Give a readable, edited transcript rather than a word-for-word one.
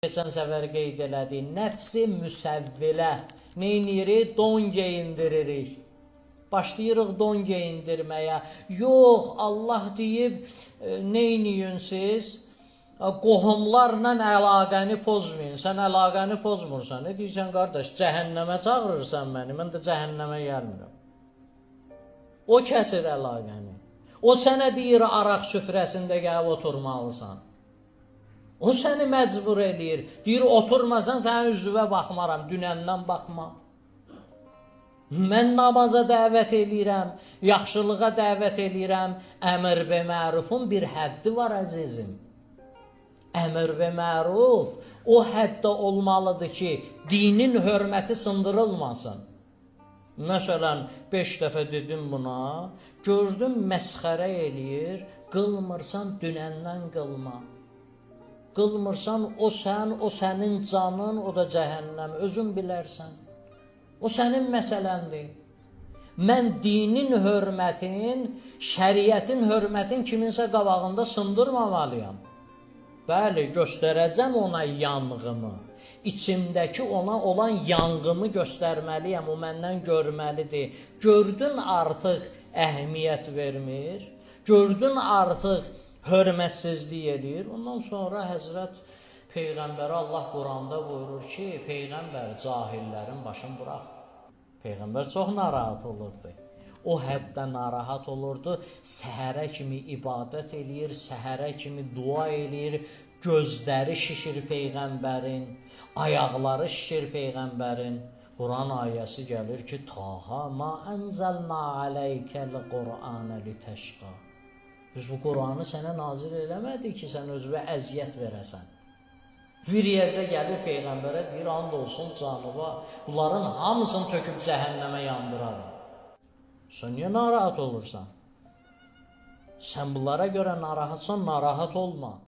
Geçən səfər qeyd elədik, nəfsi müsəvvilə neynirik? Don geyindiririk. Başlayırıq don geyindirməyə. Yox, Allah deyib, neyniyin siz? Qohumlarla əlaqəni pozmayın. Sən əlaqəni pozmursan. Ne deyirsən, qardaş, cəhənnəmə çağırırsan məni, mən də cəhənnəmə gəlmirəm. O kəsir əlaqəni. O sənə deyir, araq süfrəsində gəlib oturmalısan. O səni məcbur edir. Deyir, oturmasan sənin üzvə baxmaram, dünəndən baxma. Mən namaza dəvət eləyirəm, yaxşılığa dəvət eləyirəm. Əmr və mərufun bir həddi var, əzizim. Əmr və məruf o həddə olmalıdır ki, dinin hörməti sındırılmasın. Məsələn, 5 dəfə dedim buna, gördüm məsxərə eləyir, qılmırsan dünəndən qılma. Qılmırsan, o sən, o sənin canın, o da cəhənnəm, özün bilərsən. O sənin məsələndir. Mən dinin hörmətin, şəriətin hörmətin kiminsə qabağında sındırmamalıyam. Bəli, göstərəcəm ona yanğımı. İçimdəki ona olan yanğımı göstərməliyəm, o məndən görməlidir. Gördün artıq əhəmiyyət vermir, gördün artıq hörmətsizlik edir. Ondan sonra Həzrət Peyğəmbəri Allah Quranda buyurur ki, Peyğəmbər cahillərin başını burax. Peyğəmbər çox narahat olurdu. O həddə narahat olurdu. Səhərə kimi ibadət eləyir, səhərə kimi dua eləyir. Gözləri şişir Peyğəmbərin, ayaqları şişir Peyğəmbərin. Quran ayəsi gəlir ki, Taha ma ənzəlna aleykəl Qur'anə litəşqa. Biz bu Qur'anı sənə nazil eləmədik ki, sən özünə əziyyət verəsən. Bir yerdə gəlir Peyğəmbərə deyir, and olsun canıva, bunların hamısını töküb cəhənnəmə yandırarım. Sən niyə narahat olursan? Sən bunlara görə narahatsan, narahat olma.